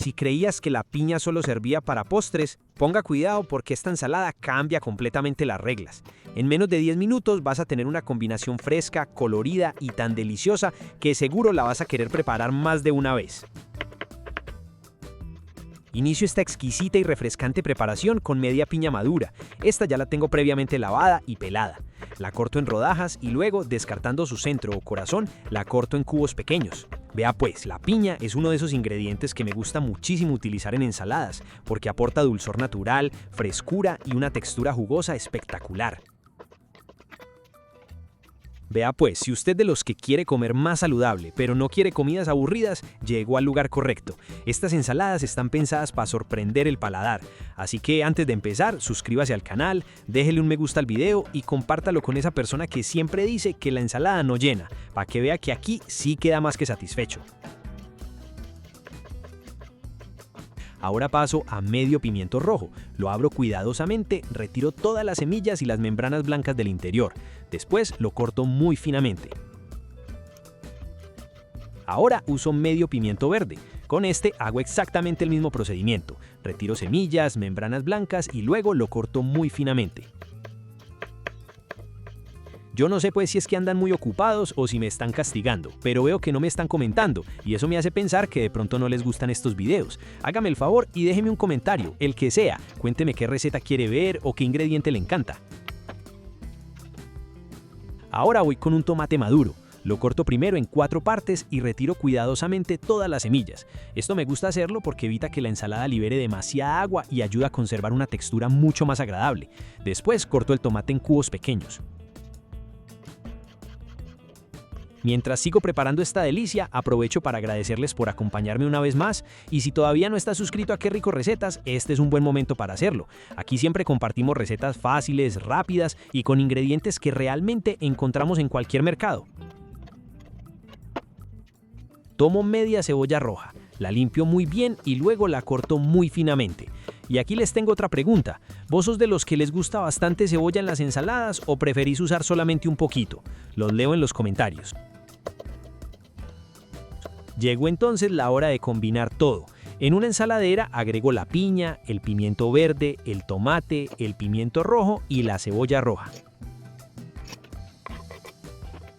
Si creías que la piña solo servía para postres, ponga cuidado porque esta ensalada cambia completamente las reglas. En menos de 10 minutos vas a tener una combinación fresca, colorida y tan deliciosa que seguro la vas a querer preparar más de una vez. Inicio esta exquisita y refrescante preparación con media piña madura. Esta ya la tengo previamente lavada y pelada. La corto en rodajas y luego, descartando su centro o corazón, la corto en cubos pequeños. Vea pues, la piña es uno de esos ingredientes que me gusta muchísimo utilizar en ensaladas, porque aporta dulzor natural, frescura y una textura jugosa espectacular. Vea pues, si usted de los que quiere comer más saludable, pero no quiere comidas aburridas, llegó al lugar correcto. Estas ensaladas están pensadas para sorprender el paladar. Así que antes de empezar, suscríbase al canal, déjele un me gusta al video y compártalo con esa persona que siempre dice que la ensalada no llena, para que vea que aquí sí queda más que satisfecho. Ahora paso a medio pimiento rojo. Lo abro cuidadosamente, retiro todas las semillas y las membranas blancas del interior. Después lo corto muy finamente. Ahora uso medio pimiento verde. Con este hago exactamente el mismo procedimiento. Retiro semillas, membranas blancas y luego lo corto muy finamente. Yo no sé pues si es que andan muy ocupados o si me están castigando, pero veo que no me están comentando y eso me hace pensar que de pronto no les gustan estos videos. Hágame el favor y déjeme un comentario, el que sea. Cuénteme qué receta quiere ver o qué ingrediente le encanta. Ahora voy con un tomate maduro. Lo corto primero en 4 partes y retiro cuidadosamente todas las semillas. Esto me gusta hacerlo porque evita que la ensalada libere demasiada agua y ayuda a conservar una textura mucho más agradable. Después corto el tomate en cubos pequeños. Mientras sigo preparando esta delicia, aprovecho para agradecerles por acompañarme una vez más y si todavía no estás suscrito a Qué Rico Recetas, este es un buen momento para hacerlo. Aquí siempre compartimos recetas fáciles, rápidas y con ingredientes que realmente encontramos en cualquier mercado. Tomo media cebolla roja, la limpio muy bien y luego la corto muy finamente. Y aquí les tengo otra pregunta. ¿Vos sos de los que les gusta bastante cebolla en las ensaladas o preferís usar solamente un poquito? Los leo en los comentarios. Llegó entonces la hora de combinar todo. En una ensaladera agrego la piña, el pimiento verde, el tomate, el pimiento rojo y la cebolla roja.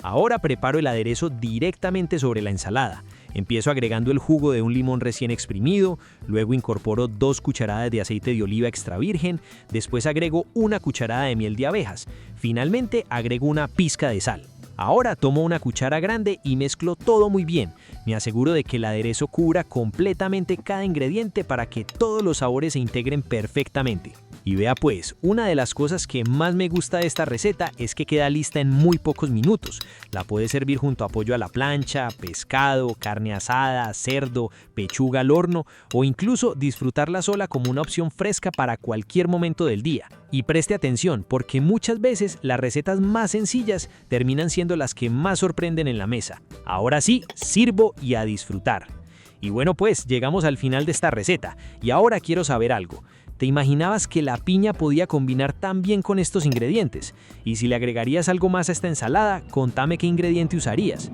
Ahora preparo el aderezo directamente sobre la ensalada. Empiezo agregando el jugo de un limón recién exprimido, luego incorporo 2 cucharadas de aceite de oliva extra virgen, después agrego 1 cucharada de miel de abejas, finalmente agrego una pizca de sal. Ahora tomo una cuchara grande y mezclo todo muy bien. Me aseguro de que el aderezo cubra completamente cada ingrediente para que todos los sabores se integren perfectamente. Y vea pues, una de las cosas que más me gusta de esta receta es que queda lista en muy pocos minutos. La puedes servir junto a pollo a la plancha, pescado, carne asada, cerdo, pechuga al horno o incluso disfrutarla sola como una opción fresca para cualquier momento del día. Y preste atención porque muchas veces las recetas más sencillas terminan siendo las que más sorprenden en la mesa. Ahora sí, sirvo y a disfrutar. Y bueno pues, llegamos al final de esta receta y ahora quiero saber algo. ¿Te imaginabas que la piña podía combinar tan bien con estos ingredientes? Y si le agregarías algo más a esta ensalada, contame qué ingrediente usarías.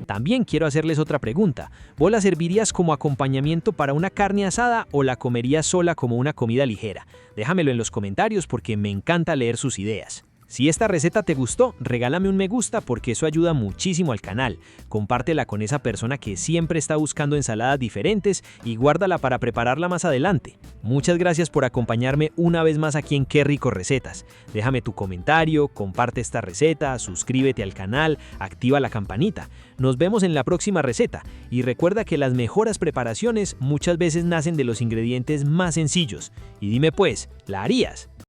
También quiero hacerles otra pregunta. ¿Vos la servirías como acompañamiento para una carne asada o la comerías sola como una comida ligera? Déjamelo en los comentarios porque me encanta leer sus ideas. Si esta receta te gustó, regálame un me gusta porque eso ayuda muchísimo al canal. Compártela con esa persona que siempre está buscando ensaladas diferentes y guárdala para prepararla más adelante. Muchas gracias por acompañarme una vez más aquí en Qué Rico Recetas. Déjame tu comentario, comparte esta receta, suscríbete al canal, activa la campanita. Nos vemos en la próxima receta y recuerda que las mejores preparaciones muchas veces nacen de los ingredientes más sencillos. Y dime pues, ¿la harías?